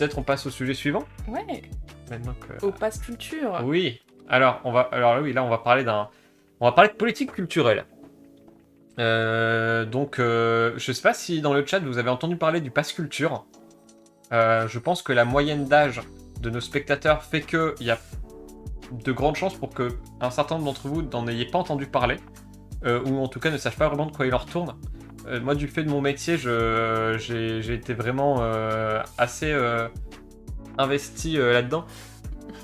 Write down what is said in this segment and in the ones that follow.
peut-être on passe au sujet suivant. Ouais, Maintenant que... au pass culture. Oui. Alors oui, là on va parler de politique culturelle. Je sais pas si dans le chat vous avez entendu parler du pass culture. Je pense que la moyenne d'âge de nos spectateurs fait qu'il y a de grandes chances pour que un certain nombre d'entre vous n'en ayez pas entendu parler, ou en tout cas ne sachent pas vraiment de quoi il en retourne. Moi, du fait de mon métier, j'ai été vraiment assez investi là-dedans.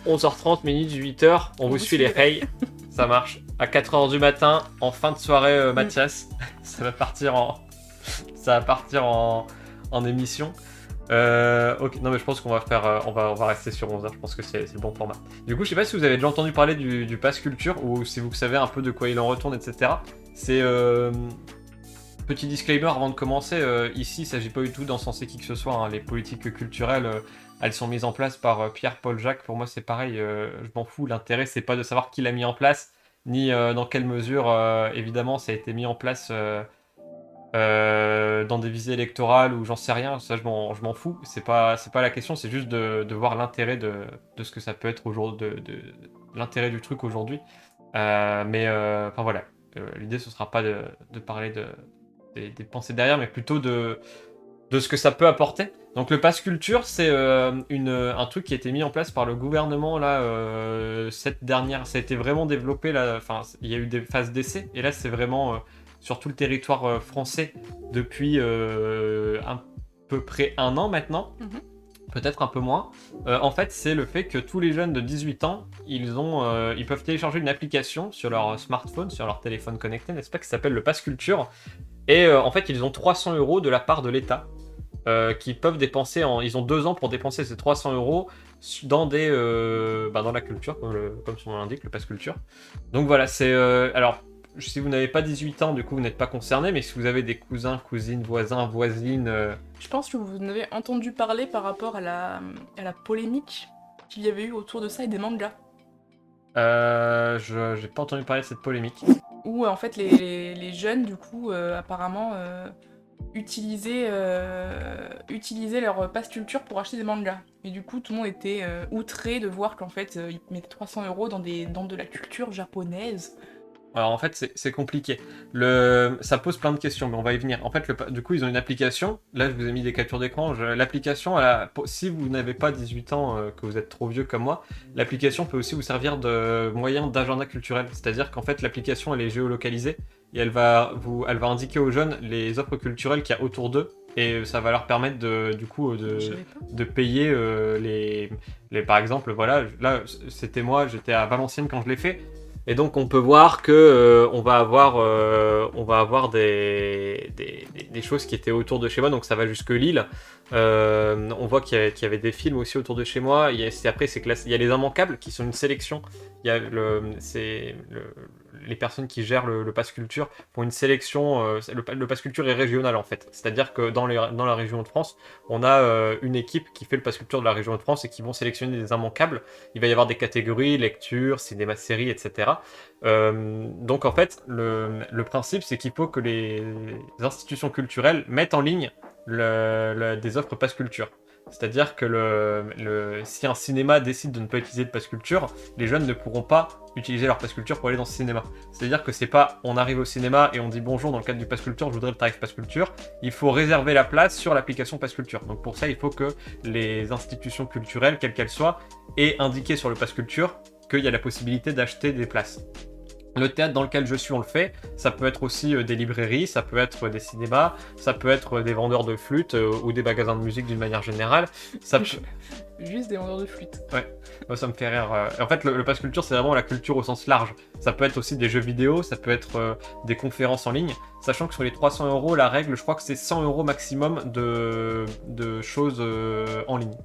11h30, minuit, 18h, on vous suit les rails. Ça marche. À 4h du matin, en fin de soirée, Mathias, ça va partir en émission. Ok, non mais je pense qu'on va faire, on va rester sur 11h, je pense que c'est le bon format. Du coup, je sais pas si vous avez déjà entendu parler du pass culture, ou si vous savez un peu de quoi il en retourne, etc. C'est... Petit disclaimer avant de commencer, ici il ne s'agit pas du tout d'encenser qui que ce soit, hein. Les politiques culturelles, elles sont mises en place par Pierre-Paul Jacques. Pour moi c'est pareil, je m'en fous, l'intérêt c'est pas de savoir qui l'a mis en place, ni dans quelle mesure évidemment ça a été mis en place dans des visées électorales ou j'en sais rien, ça je m'en fous, c'est pas la question, c'est juste de voir l'intérêt de ce que ça peut être aujourd'hui, de l'intérêt du truc aujourd'hui. Enfin voilà, l'idée ce sera pas de parler des pensées derrière, mais plutôt de ce que ça peut apporter. Donc le pass culture, c'est un truc qui a été mis en place par le gouvernement là, cette dernière, ça a été vraiment développé là, enfin il y a eu des phases d'essai, et là c'est vraiment sur tout le territoire français depuis à peu près 1 an maintenant. Peut-être un peu moins. En fait, c'est le fait que tous les jeunes de 18 ans, ils peuvent télécharger une application sur leur smartphone, sur leur téléphone connecté, n'est-ce pas, qui s'appelle le Pass Culture. Et en fait, ils ont 300 € de la part de l'État, qu'ils peuvent dépenser ils ont 2 ans pour dépenser ces 300 € dans dans la culture, comme son nom l'indique, le Pass Culture. Donc voilà, c'est... alors, si vous n'avez pas 18 ans, du coup, vous n'êtes pas concerné, mais si vous avez des cousins, cousines, voisins, voisines... Je pense que vous en avez entendu parler par rapport à la polémique qu'il y avait eu autour de ça et des mangas. J'ai pas entendu parler de cette polémique. Où en fait les jeunes, du coup, apparemment, utilisaient leur pass culture pour acheter des mangas. Et du coup, tout le monde était outré de voir qu'en fait, ils mettaient 300 € dans de la culture japonaise. Alors en fait, c'est compliqué. Ça pose plein de questions, mais on va y venir. En fait, du coup, ils ont une application. Là, je vous ai mis des captures d'écran. L'application, si vous n'avez pas 18 ans, que vous êtes trop vieux comme moi, l'application peut aussi vous servir de moyen d'agenda culturel. C'est-à-dire qu'en fait, l'application, elle est géolocalisée et elle va indiquer aux jeunes les offres culturelles qu'il y a autour d'eux. Et ça va leur permettre de payer par exemple, voilà, là, c'était moi, j'étais à Valenciennes quand je l'ai fait. Et donc on peut voir que on va avoir des choses qui étaient autour de chez moi, donc ça va jusque Lille. On voit qu'il y avait des films aussi autour de chez moi. Il y a les immanquables qui sont une sélection. Il y a les personnes qui gèrent le Pass Culture font une sélection. Le Pass Culture est régional en fait. C'est-à-dire que dans la région de France, on a une équipe qui fait le Pass Culture de la région de France et qui vont sélectionner des immanquables. Il va y avoir des catégories, lecture, cinéma, série, etc. Donc en fait, le principe, c'est qu'il faut que les institutions culturelles mettent en ligne des offres Pass Culture. C'est-à-dire que si un cinéma décide de ne pas utiliser le Pass Culture, les jeunes ne pourront pas utiliser leur Pass Culture pour aller dans ce cinéma. C'est-à-dire que c'est pas on arrive au cinéma et on dit bonjour dans le cadre du Pass Culture, je voudrais le tarif Pass Culture. Il faut réserver la place sur l'application Pass Culture. Donc pour ça, il faut que les institutions culturelles, quelles qu'elles soient, aient indiqué sur le Pass Culture qu'il y a la possibilité d'acheter des places. Le théâtre dans lequel je suis, on le fait. Ça peut être aussi des librairies, ça peut être des cinémas, ça peut être des vendeurs de flûtes ou des magasins de musique d'une manière générale. Juste des vendeurs de flûtes. Ouais, moi ça me fait rire. En fait, le Pass Culture, c'est vraiment la culture au sens large. Ça peut être aussi des jeux vidéo, ça peut être des conférences en ligne. Sachant que sur les 300 €, la règle, je crois que c'est 100 € maximum de choses en ligne.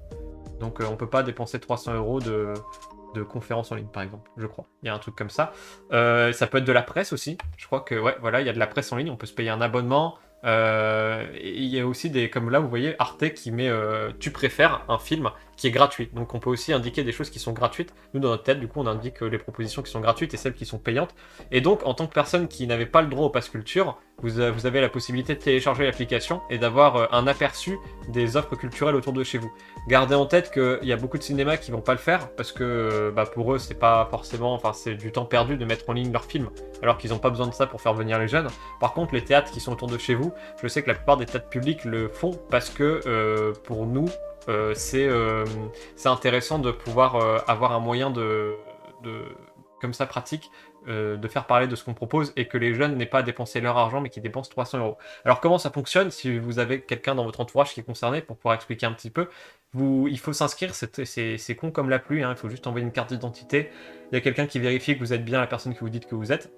Donc on peut pas dépenser 300 € de conférences en ligne, par exemple, je crois. Il y a un truc comme ça. Ça peut être de la presse aussi. Je crois que, ouais, voilà, il y a de la presse en ligne. On peut se payer un abonnement. Et il y a aussi comme là, vous voyez, Arte qui met Tu préfères un film qui est gratuit. Donc on peut aussi indiquer des choses qui sont gratuites. Nous, dans notre tête, du coup, on indique les propositions qui sont gratuites et celles qui sont payantes. Et donc, en tant que personne qui n'avait pas le droit au pass culture, vous avez la possibilité de télécharger l'application et d'avoir un aperçu des offres culturelles autour de chez vous. Gardez en tête qu'il y a beaucoup de cinémas qui vont pas le faire parce que pour eux, c'est pas forcément, enfin, c'est du temps perdu de mettre en ligne leurs films alors qu'ils n'ont pas besoin de ça pour faire venir les jeunes. Par contre, les théâtres qui sont autour de chez vous, je sais que la plupart des théâtres publics le font parce que pour nous, c'est intéressant de pouvoir avoir un moyen de comme ça pratique de faire parler de ce qu'on propose et que les jeunes n'aient pas à dépenser leur argent mais qu'ils dépensent 300 euros. Alors comment ça fonctionne si vous avez quelqu'un dans votre entourage qui est concerné, pour pouvoir expliquer un petit peu, il faut s'inscrire, c'est con comme la pluie, hein, il faut juste envoyer une carte d'identité, il y a quelqu'un qui vérifie que vous êtes bien la personne que vous dites que vous êtes.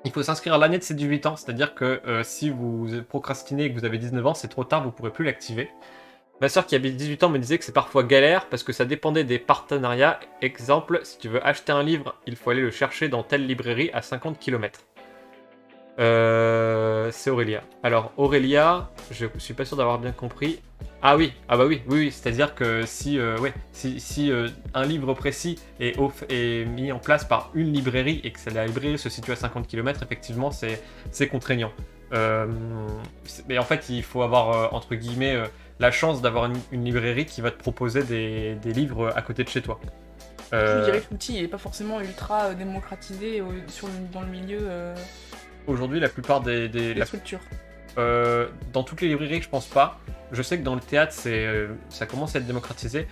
Il faut s'inscrire à l'année de ses 18 ans, c'est-à-dire que si vous procrastinez et que vous avez 19 ans, c'est trop tard, vous ne pourrez plus l'activer. Ma soeur qui avait 18 ans me disait que c'est parfois galère parce que ça dépendait des partenariats. Exemple, si tu veux acheter un livre, il faut aller le chercher dans telle librairie à 50 km. C'est Aurélia. Alors Aurélia, je suis pas sûr d'avoir bien compris. Ah oui, ah bah oui, c'est-à-dire que si un livre précis est mis en place par une librairie et que la librairie se situe à 50 km, effectivement c'est contraignant. Mais en fait il faut avoir entre guillemets la chance d'avoir une librairie qui va te proposer des livres à côté de chez toi. Je dirais que l'outil n'est pas forcément ultra démocratisé dans le milieu Aujourd'hui, la plupart des structures. Dans toutes les librairies, je pense pas. Je sais que dans le théâtre, ça commence à être démocratisé.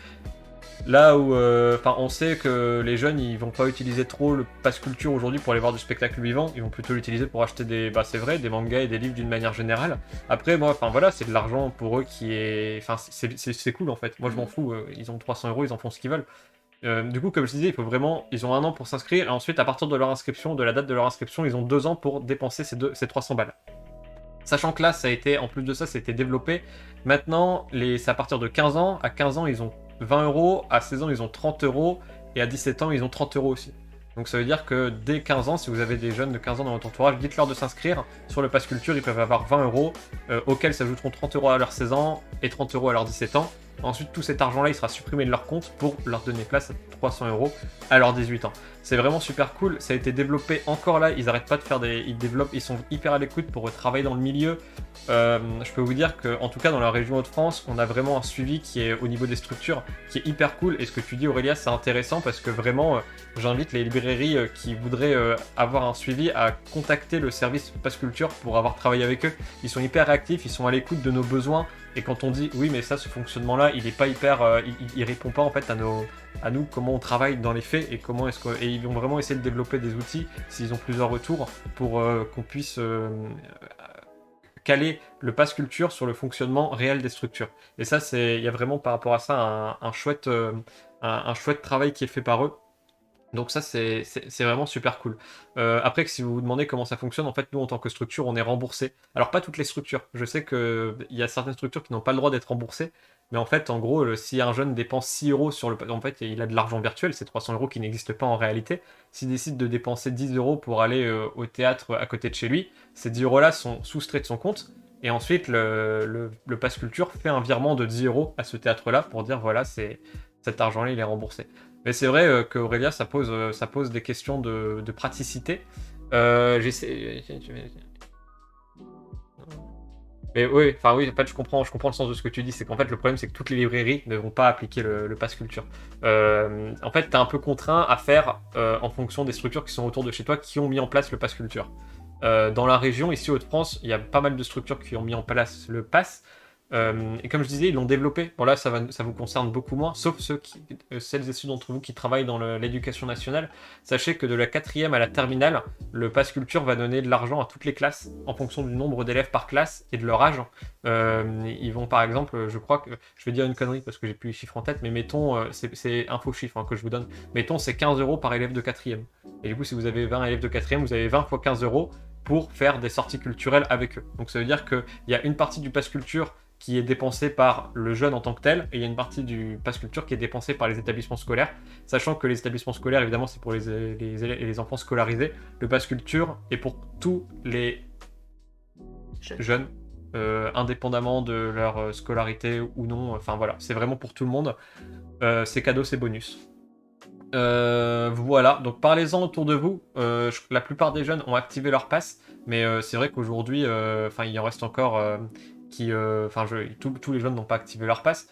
Là où, on sait que les jeunes, ils vont pas utiliser trop le pass culture aujourd'hui pour aller voir du spectacle vivant. Ils vont plutôt l'utiliser pour acheter des mangas et des livres d'une manière générale. Après, moi, c'est de l'argent pour eux qui est, c'est cool en fait. Moi, je m'en fous. Ils ont 300 euros, ils en font ce qu'ils veulent. Du coup, comme je disais, ils ont 1 an pour s'inscrire, et ensuite, à partir de leur inscription, de la date de leur inscription, ils ont 2 ans pour dépenser ces 300 balles. Sachant que là, en plus de ça, ça a été développé. Maintenant, c'est à partir de 15 ans. À 15 ans, ils ont 20 euros. À 16 ans, ils ont 30 euros. Et à 17 ans, ils ont 30 euros aussi. Donc ça veut dire que dès 15 ans, si vous avez des jeunes de 15 ans dans votre entourage, dites-leur de s'inscrire. Sur le pass culture, ils peuvent avoir 20 euros, auxquels s'ajouteront 30 euros à leurs 16 ans et 30 euros à leurs 17 ans. Ensuite, tout cet argent-là, il sera supprimé de leur compte pour leur donner place à 300 euros à leurs 18 ans. C'est vraiment super cool. Ça a été développé encore là. Ils n'arrêtent pas de faire ils développent, ils sont hyper à l'écoute pour travailler dans le milieu. Je peux vous dire qu'en tout cas, dans la région Hauts-de-France, on a vraiment un suivi qui est au niveau des structures, qui est hyper cool. Et ce que tu dis, Aurélia, c'est intéressant parce que vraiment, j'invite les librairies qui voudraient avoir un suivi à contacter le service Pass Culture pour avoir travaillé avec eux. Ils sont hyper réactifs, ils sont à l'écoute de nos besoins. Et quand on dit oui, mais ça, ce fonctionnement-là, il est pas hyper, il répond pas en fait à nous comment on travaille dans les faits et et ils vont vraiment essayer de développer des outils s'ils ont plusieurs retours pour qu'on puisse caler le pass culture sur le fonctionnement réel des structures. Et ça, il y a vraiment par rapport à ça un chouette travail qui est fait par eux. Donc ça, c'est vraiment super cool. Après, si vous vous demandez comment ça fonctionne, en fait, nous, en tant que structure, on est remboursé. Alors, pas toutes les structures. Je sais qu'il y a certaines structures qui n'ont pas le droit d'être remboursées. Mais en fait, en gros, si un jeune dépense 6 euros en fait, il a de l'argent virtuel, c'est 300 euros qui n'existent pas en réalité. S'il décide de dépenser 10 euros pour aller au théâtre à côté de chez lui, ces 10 euros-là sont soustraits de son compte. Et ensuite, le Pass Culture fait un virement de 10 euros à ce théâtre-là pour dire, voilà, cet argent-là, il est remboursé. Mais c'est vrai qu'Aurélia, ça pose des questions de praticité. J'essaie... Mais oui, en fait, je comprends le sens de ce que tu dis. C'est qu'en fait, le problème, c'est que toutes les librairies ne vont pas appliquer le pass culture. En fait, tu es un peu contraint à faire en fonction des structures qui sont autour de chez toi qui ont mis en place le pass culture. Dans la région, ici, Hauts-de-France, il y a pas mal de structures qui ont mis en place le pass. Et comme je disais, ils l'ont développé. Bon là, ça vous concerne beaucoup moins, sauf celles et ceux d'entre vous qui travaillent dans l'éducation nationale. Sachez que de la 4e à la terminale, le Pass Culture va donner de l'argent à toutes les classes en fonction du nombre d'élèves par classe et de leur âge. Ils vont par exemple, je crois que, je vais dire une connerie parce que j'ai plus les chiffres en tête, mais mettons, c'est un faux chiffre que je vous donne, mettons c'est 15 euros par élève de 4e. Et du coup, si vous avez 20 élèves de 4e, vous avez 20 fois 15 euros pour faire des sorties culturelles avec eux. Donc ça veut dire qu'il y a une partie du Pass Culture qui est dépensé par le jeune en tant que tel, et il y a une partie du pass culture qui est dépensée par les établissements scolaires, sachant que les établissements scolaires, évidemment, c'est pour les enfants scolarisés. Le pass culture est pour tous les jeunes, indépendamment de leur scolarité ou non. Enfin voilà, c'est vraiment pour tout le monde. c'est cadeau, c'est bonus. Voilà, donc parlez-en autour de vous. La plupart des jeunes ont activé leur pass, mais c'est vrai qu'aujourd'hui, il en reste encore tous les jeunes n'ont pas activé leur pass.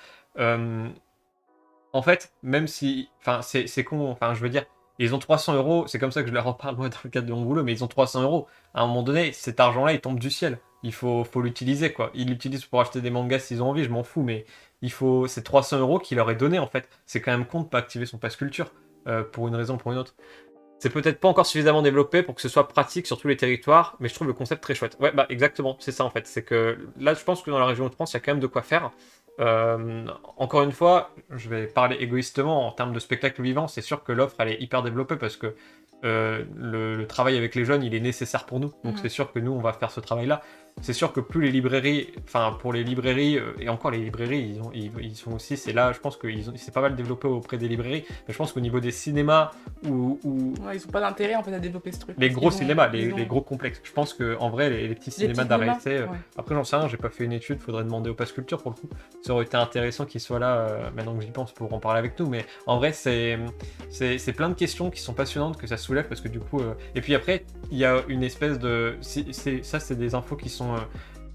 En fait, même si, c'est con, je veux dire, ils ont 300 euros, c'est comme ça que je leur en parle moi dans le cadre de mon boulot, mais ils ont 300 euros. À un moment donné, cet argent-là, il tombe du ciel. Il faut l'utiliser, quoi. Ils l'utilisent pour acheter des mangas s'ils ont envie, je m'en fous, mais c'est 300 euros qui leur est donné, en fait. C'est quand même con de pas activer son pass culture, pour une raison ou pour une autre. C'est peut-être pas encore suffisamment développé pour que ce soit pratique sur tous les territoires, mais je trouve le concept très chouette. Ouais, bah exactement, c'est ça en fait. C'est que là, je pense que dans la région de France, il y a quand même de quoi faire. Encore une fois, je vais parler égoïstement en termes de spectacle vivant. C'est sûr que l'offre, elle est hyper développée parce que le travail avec les jeunes, il est nécessaire pour nous. Donc c'est sûr que nous, on va faire ce travail-là. C'est sûr que plus les librairies, pour les librairies, et encore les librairies, ils sont aussi, c'est là, je pense que c'est pas mal développé auprès des librairies, mais je pense qu'au niveau des cinémas, ou ouais, ils ont pas d'intérêt en fait à développer ce truc. Les gros cinémas, les gros complexes. Je pense qu'en vrai, les petits cinémas d'arrêt essai, après j'en sais rien, j'ai pas fait une étude, faudrait demander au Pass Culture pour le coup. Ça aurait été intéressant qu'ils soient là, maintenant que j'y pense, pour en parler avec nous, mais en vrai, c'est plein de questions qui sont passionnantes que ça soulève, parce que du coup... Et puis après, il y a une espèce de... Ça, c'est des infos qui sont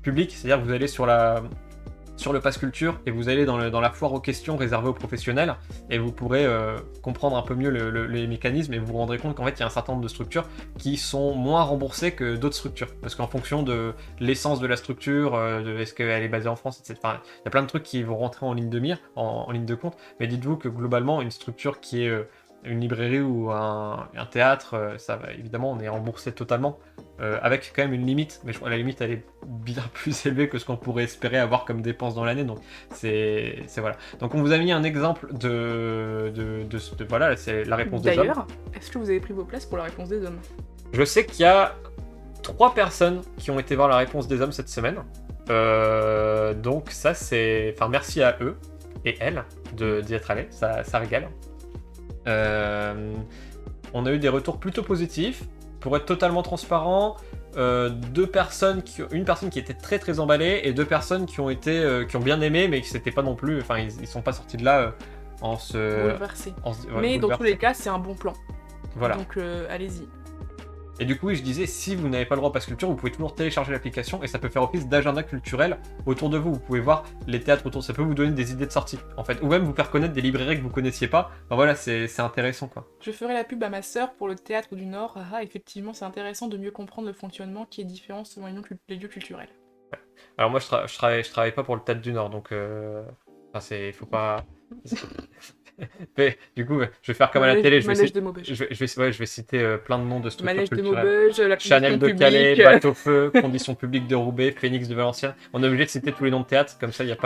publiques, c'est-à-dire que vous allez sur le Pass Culture et vous allez dans la foire aux questions réservée aux professionnels et vous pourrez comprendre un peu mieux les mécanismes et vous vous rendrez compte qu'en fait il y a un certain nombre de structures qui sont moins remboursées que d'autres structures parce qu'en fonction de l'essence de la structure, est-ce qu'elle est basée en France, etc. Enfin, il y a plein de trucs qui vont rentrer en ligne de mire, en ligne de compte, mais dites-vous que globalement une structure qui est une librairie ou un théâtre, ça va, évidemment on est remboursé totalement, avec quand même une limite, mais je crois que la limite elle est bien plus élevée que ce qu'on pourrait espérer avoir comme dépense dans l'année, donc c'est voilà. Donc on vous a mis un exemple de voilà, c'est la réponse des hommes. D'ailleurs, est-ce que vous avez pris vos places pour la réponse des hommes? Je sais qu'il y a 3 personnes qui ont été voir la réponse des hommes cette semaine, donc ça c'est, merci à eux et elles d'y être allés, ça régale. On a eu des retours plutôt positifs. Pour être totalement transparent, une personne qui était très très emballée et 2 personnes qui ont bien aimé, mais qui s'étaient pas non plus, ils sont pas sortis de là en se bouleversés. Mais dans tous les cas, c'est un bon plan. Voilà. Donc allez-y. Et du coup, je disais, si vous n'avez pas le droit au Pass Culture, vous pouvez toujours télécharger l'application et ça peut faire office d'agenda culturel autour de vous. Vous pouvez voir les théâtres autour, ça peut vous donner des idées de sortie, en fait. Ou même vous faire connaître des librairies que vous connaissiez pas. Enfin, voilà, c'est intéressant, quoi. Je ferai la pub à ma sœur pour le théâtre du Nord. Ah, effectivement, c'est intéressant de mieux comprendre le fonctionnement qui est différent selon les lieux culturels. Ouais. Alors moi, je travaille pas pour le théâtre du Nord, donc... faut pas... Mais, du coup, je vais faire comme à la télé, je vais citer plein de noms de structures Manège culturelles. de Maubeuge, la Chanel de Calais, Bateau Feu, Conditions publiques de Roubaix, Phoenix de Valenciennes. On est obligé de citer tous les noms de théâtre, comme ça il n'y a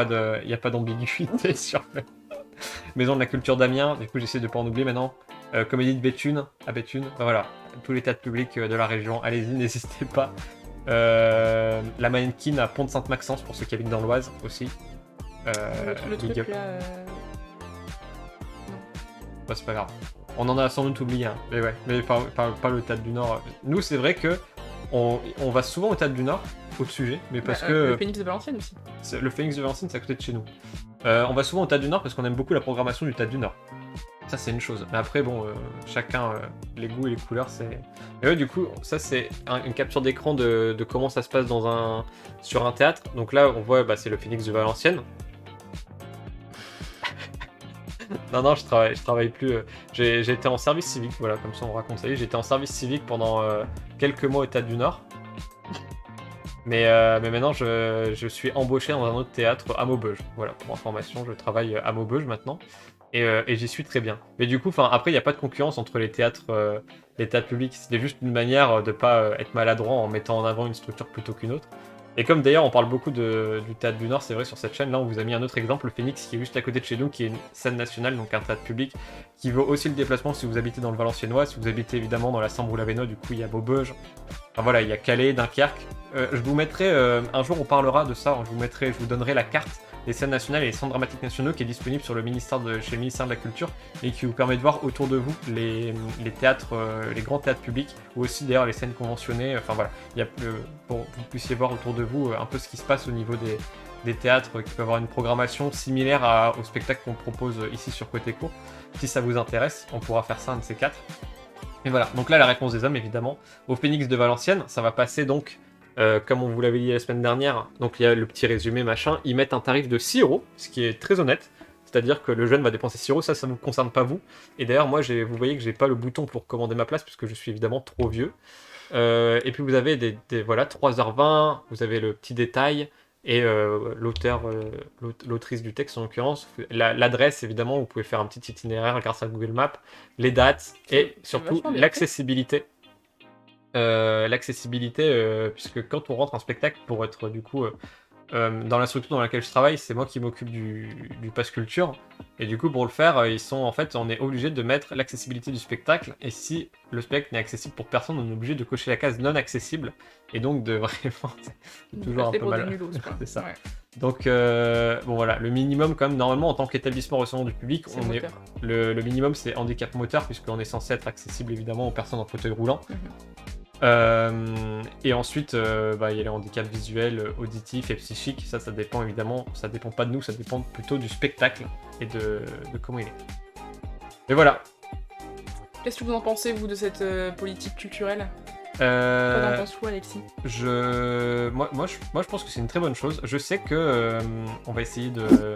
pas d'ambiguïté sur le... Maison de la culture d'Amiens, du coup j'essaie de pas en oublier maintenant. Comédie de Béthune, à Béthune, voilà, tous les théâtres publics de la région, allez-y, n'hésitez pas. La Mannequin à Pont-de-Sainte-Maxence, pour ceux qui habitent dans l'Oise aussi. Le truc là... Bah, c'est pas grave. On en a sans doute oublié, hein. Mais ouais, mais pas le Théâtre du Nord. Nous, c'est vrai que on va souvent au Théâtre du Nord, au sujet, mais parce que... Le Phoenix de Valenciennes aussi. Le Phoenix de Valenciennes, c'est à côté de chez nous. On va souvent au Théâtre du Nord parce qu'on aime beaucoup la programmation du Théâtre du Nord. Ça, c'est une chose. Mais après, bon, chacun, les goûts et les couleurs, c'est... Et ouais, du coup, ça, c'est une capture d'écran de comment ça se passe sur un théâtre. Donc là, on voit, c'est le Phoenix de Valenciennes. Non, je travaille plus. J'ai été en service civique, voilà, comme ça on raconte ça. J'ai été en service civique pendant quelques mois au Théâtre du Nord. Mais maintenant, je suis embauché dans un autre théâtre à Maubeuge. Voilà, pour information, je travaille à Maubeuge maintenant. Et j'y suis très bien. Mais du coup, après, il n'y a pas de concurrence entre les théâtres publics. C'était juste une manière de pas être maladroit en mettant en avant une structure plutôt qu'une autre. Et comme d'ailleurs on parle beaucoup du Théâtre du Nord, c'est vrai sur cette chaîne, là on vous a mis un autre exemple, le Phoenix qui est juste à côté de chez nous, qui est une scène nationale, donc un théâtre public, qui vaut aussi le déplacement si vous habitez dans le Valenciennois, si vous habitez évidemment dans la Sambre-ou-Lavenois, du coup il y a Maubeuge, enfin voilà, il y a Calais, Dunkerque. Je vous mettrai, un jour on parlera de ça, je vous donnerai la carte des scènes nationales et des centres dramatiques nationaux qui est disponible sur chez le ministère de la Culture et qui vous permet de voir autour de vous les théâtres, les grands théâtres publics ou aussi d'ailleurs les scènes conventionnées. Enfin voilà, pour que vous puissiez voir autour de vous un peu ce qui se passe au niveau des théâtres qui peuvent avoir une programmation similaire au spectacle qu'on propose ici sur Côté Court. Si ça vous intéresse, on pourra faire ça un de ces quatre. Et voilà, donc là la réponse des hommes évidemment. Au Phénix de Valenciennes, ça va passer donc, comme on vous l'avait dit la semaine dernière, donc il y a le petit résumé machin, ils mettent un tarif de 6 €, ce qui est très honnête. C'est-à-dire que le jeune va dépenser 6 €, ça ne vous concerne pas vous. Et d'ailleurs, moi, vous voyez que j'ai pas le bouton pour commander ma place, puisque je suis évidemment trop vieux. Et puis vous avez voilà, 3h20, vous avez le petit détail, et l'autrice du texte en l'occurrence, l'adresse évidemment, vous pouvez faire un petit itinéraire grâce à Google Maps, les dates, et surtout l'accessibilité. Puisque quand on rentre en spectacle, pour être du coup... dans la structure dans laquelle je travaille, c'est moi qui m'occupe du pass culture. Et du coup, pour le faire, on est obligé de mettre l'accessibilité du spectacle. Et si le spectacle n'est accessible pour personne, on est obligé de cocher la case non accessible. Et donc de vraiment... c'est toujours un peu mal. C'est ça. Ouais. Donc, bon voilà, le minimum quand même, normalement, en tant qu'établissement recevant du public, le minimum c'est handicap moteur, puisqu'on est censé être accessible évidemment aux personnes en fauteuil roulant. Et ensuite, il y a les handicaps visuels, auditifs et psychiques. Ça dépend évidemment, ça dépend pas de nous, ça dépend plutôt du spectacle et de comment il est. Et voilà. Qu'est-ce que vous en pensez, vous, de cette politique culturelle ? Toi, t'en penses quoi, Alexis ? Moi, je pense que c'est une très bonne chose. Je sais que on va essayer de...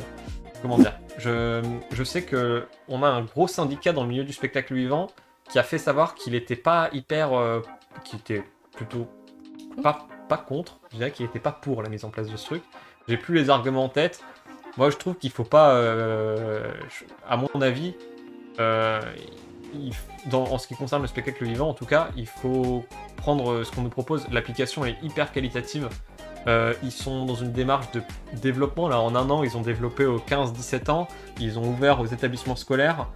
Comment dire ? Je sais que on a un gros syndicat dans le milieu du spectacle vivant qui a fait savoir qu'il était pas hyper... qui était plutôt pas contre, je dirais qu'il était pas pour la mise en place de ce truc. J'ai plus les arguments en tête. Moi, je trouve qu'il faut pas... à mon avis... en ce qui concerne le spectacle vivant, en tout cas, il faut prendre ce qu'on nous propose. L'application est hyper qualitative. Ils sont dans une démarche de développement. Là, en un an, ils ont développé aux 15-17 ans. Ils ont ouvert aux établissements scolaires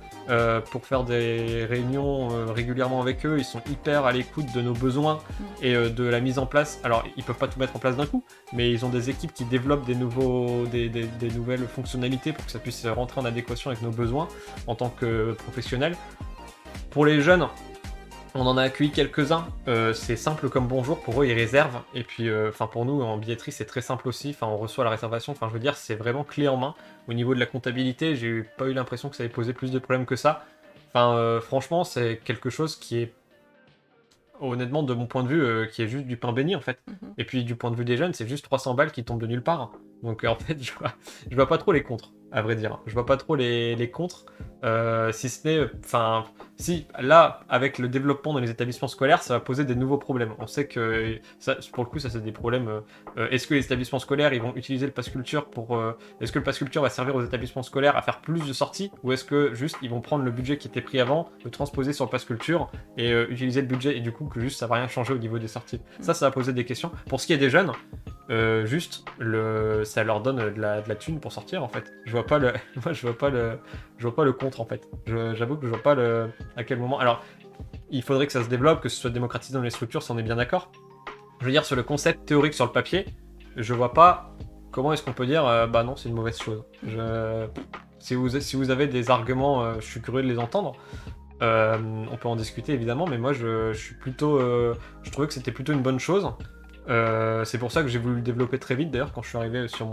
pour faire des réunions régulièrement avec eux. Ils sont hyper à l'écoute de nos besoins et de la mise en place. Alors, ils peuvent pas tout mettre en place d'un coup, mais ils ont des équipes qui développent des nouvelles fonctionnalités pour que ça puisse rentrer en adéquation avec nos besoins en tant que professionnels. Pour les jeunes, on en a accueilli quelques-uns, c'est simple comme bonjour, pour eux ils réservent, et puis pour nous en billetterie c'est très simple aussi, on reçoit la réservation, je veux dire c'est vraiment clé en main. Au niveau de la comptabilité, j'ai pas eu l'impression que ça avait posé plus de problèmes que ça, franchement c'est quelque chose qui est, honnêtement de mon point de vue, qui est juste du pain béni en fait. Et puis du point de vue des jeunes, c'est juste 300 balles qui tombent de nulle part, donc en fait je vois pas trop les contres, à vrai dire, je vois pas trop les contres, si ce n'est, si là avec le développement dans les établissements scolaires, ça va poser des nouveaux problèmes. On sait que ça, pour le coup, ça c'est des problèmes. Est-ce que les établissements scolaires ils vont utiliser le pass culture est-ce que le pass culture va servir aux établissements scolaires à faire plus de sorties, ou est-ce que juste ils vont prendre le budget qui était pris avant, le transposer sur le pass culture et utiliser le budget, et du coup que juste ça va rien changer au niveau des sorties. Ça va poser des questions. Pour ce qui est des jeunes, ça leur donne de la thune pour sortir en fait. Je vois pas le contre en fait. J'avoue que je vois pas à quel moment. Alors, il faudrait que ça se développe, que ce soit démocratisé dans les structures, si on est bien d'accord. Je veux dire, sur le concept théorique sur le papier, je vois pas comment est-ce qu'on peut dire bah non, c'est une mauvaise chose. Si vous avez des arguments, je suis curieux de les entendre. On peut en discuter évidemment, mais moi je suis plutôt. Je trouvais que c'était plutôt une bonne chose. C'est pour ça que j'ai voulu le développer très vite d'ailleurs quand je suis arrivé sur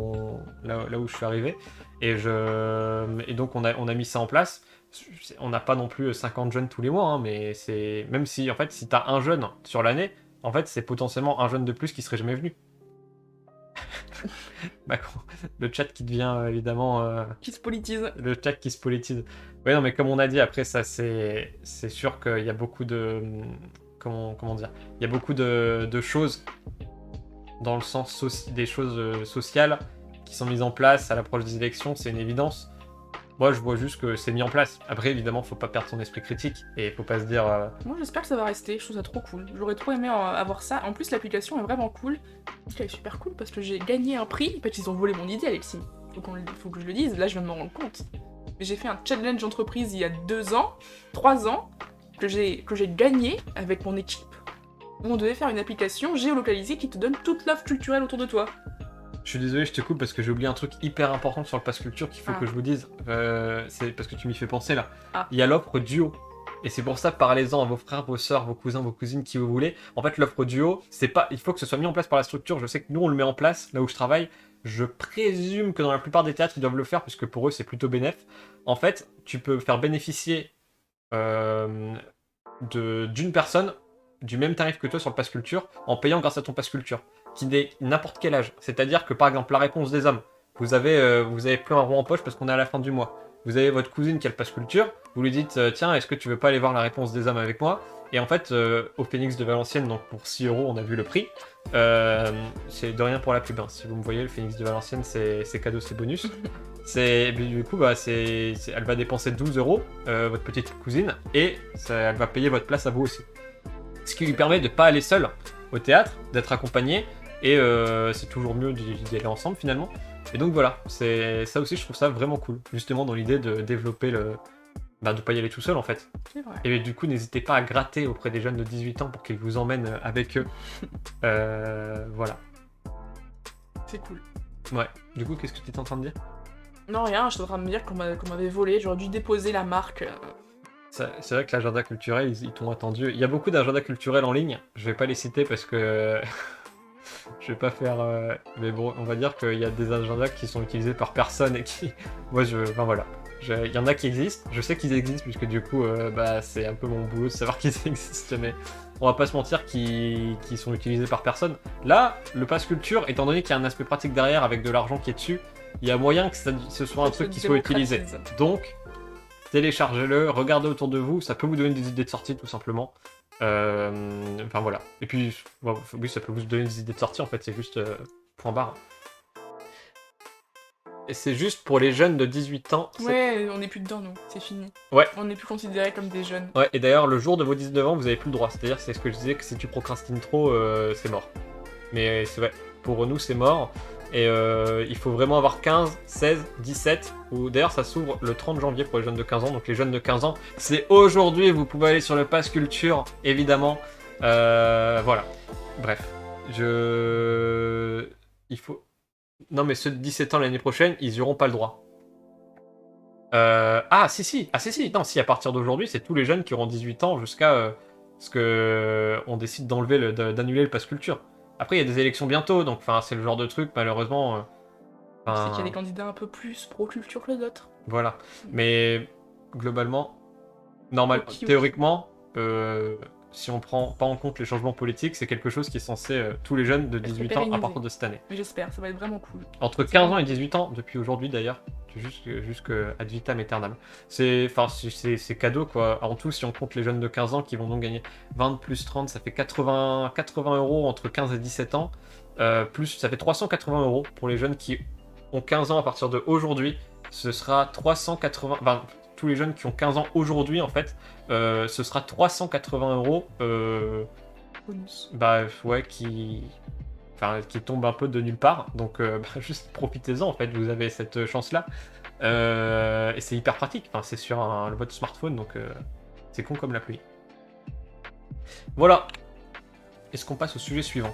là où je suis arrivé, et donc on a mis ça en place. On n'a pas non plus 50 jeunes tous les mois, hein, mais c'est, même si en fait si t'as un jeune sur l'année, en fait c'est potentiellement un jeune de plus qui serait jamais venu. Le chat qui devient évidemment qui se politise. Le chat qui se politise. Oui, non, mais comme on a dit, après ça c'est sûr qu'il y a beaucoup de comment dire, il y a beaucoup de choses dans le sens des choses sociales qui sont mises en place à l'approche des élections, c'est une évidence. Moi, je vois juste que c'est mis en place. Après, évidemment, faut pas perdre son esprit critique et faut pas se dire. Moi, j'espère que ça va rester. Je trouve ça trop cool. J'aurais trop aimé avoir ça. En plus, l'application est vraiment cool. Elle est super cool parce que j'ai gagné un prix. En fait, ils ont volé mon idée, Alexis. Faut que je le dise. Là, je viens de m'en rendre compte. Mais j'ai fait un challenge entreprise il y a 3 ans, que j'ai gagné avec mon équipe. Où on devait faire une application géolocalisée qui te donne toute l'offre culturelle autour de toi. Je suis désolé, je te coupe parce que j'ai oublié un truc hyper important sur le pass culture qu'il faut que je vous dise. C'est parce que tu m'y fais penser là. Il y a l'offre duo. Et c'est pour ça, parlez-en à vos frères, vos sœurs, vos cousins, vos cousines, qui vous voulez. En fait, l'offre duo, c'est pas, il faut que ce soit mis en place par la structure. Je sais que nous, on le met en place là où je travaille. je présume que dans la plupart des théâtres, ils doivent le faire, puisque pour eux, c'est plutôt bénéf. En fait, tu peux faire bénéficier d'une personne du même tarif que toi sur le pass culture en payant grâce à ton pass culture, qui n'est n'importe quel âge. C'est-à-dire que par exemple, la réponse des hommes, vous avez plus un rond en poche parce qu'on est à la fin du mois. Vous avez votre cousine qui a le pass culture, vous lui dites tiens, est-ce que tu veux pas aller voir la réponse des hommes avec moi? Et en fait, au Phoenix de Valenciennes, donc pour 6 euros, on a vu le prix. C'est de rien pour la pub. Hein. Si vous me voyez, le Phoenix de Valenciennes, c'est cadeau, c'est bonus. Du coup, elle va dépenser 12 euros, votre petite cousine, et elle va payer votre place à vous aussi. Ce qui lui permet de pas aller seul au théâtre, d'être accompagné, et c'est toujours mieux d'y aller ensemble finalement. Et donc voilà, ça aussi, je trouve ça vraiment cool, justement dans l'idée de développer de pas y aller tout seul en fait. C'est vrai. Et du coup, n'hésitez pas à gratter auprès des jeunes de 18 ans pour qu'ils vous emmènent avec eux. Voilà. C'est cool. Ouais. Du coup, qu'est-ce que tu étais en train de dire? Non, rien, j'étais en train de me dire qu'on m'avait volé, j'aurais dû déposer la marque. C'est vrai que l'agenda culturel, ils t'ont attendu. Il y a beaucoup d'agendas culturels en ligne. Je vais pas les citer parce que je vais pas faire. Mais bon, on va dire qu'il y a des agendas qui sont utilisés par personne et qui. Enfin voilà. Il y en a qui existent. Je sais qu'ils existent puisque du coup, c'est un peu mon boulot de savoir qu'ils existent. Mais on va pas se mentir qu'ils sont utilisés par personne. Là, le pass culture, étant donné qu'il y a un aspect pratique derrière avec de l'argent qui est dessus, il y a moyen que ce soit un truc qui soit utilisé. Donc, téléchargez-le, regardez autour de vous, ça peut vous donner des idées de sortie tout simplement. Enfin voilà. Et puis, oui, ça peut vous donner des idées de sortie en fait, c'est juste point barre. Et c'est juste pour les jeunes de 18 ans. Ouais, on n'est plus dedans nous, c'est fini. Ouais. On n'est plus considérés comme des jeunes. Ouais, et d'ailleurs, le jour de vos 19 ans, vous avez plus le droit. C'est-à-dire, c'est ce que je disais, que si tu procrastines trop, c'est mort. Mais c'est vrai, pour nous, c'est mort. Et il faut vraiment avoir 15, 16, 17, ou d'ailleurs ça s'ouvre le 30 janvier pour les jeunes de 15 ans, donc les jeunes de 15 ans, c'est aujourd'hui, vous pouvez aller sur le Pass Culture, évidemment. Voilà. Bref. Il faut... Non mais ceux de 17 ans l'année prochaine, ils n'auront pas le droit. Si. Non, si, à partir d'aujourd'hui, c'est tous les jeunes qui auront 18 ans jusqu'à ce qu'on décide d'annuler le Pass Culture. Après, il y a des élections bientôt, donc c'est le genre de truc, malheureusement. C'est qu'il y a des candidats un peu plus pro-culture que d'autres. Voilà. Mais globalement, Ok. théoriquement, si on prend pas en compte les changements politiques, c'est quelque chose qui est censé tous les jeunes de 18 ans à partir de cette année. Mais j'espère, ça va être vraiment cool. Entre 15 ans et 18 ans, depuis aujourd'hui d'ailleurs, jusque ad vitam aeternam. C'est cadeau quoi. En tout, si on compte les jeunes de 15 ans qui vont donc gagner 20 plus 30, ça fait 80 euros entre 15 et 17 ans. Plus, ça fait 380 euros pour les jeunes qui ont 15 ans à partir d'aujourd'hui. Ce sera 380... Enfin, tous les jeunes qui ont 15 ans aujourd'hui, en fait, ce sera 380 euros. Bonus. Qui tombe un peu de nulle part. Donc, juste profitez-en, en fait. Vous avez cette chance-là. Et c'est hyper pratique. Enfin, c'est sur votre smartphone, donc c'est con comme la pluie. Voilà. Est-ce qu'on passe au sujet suivant ?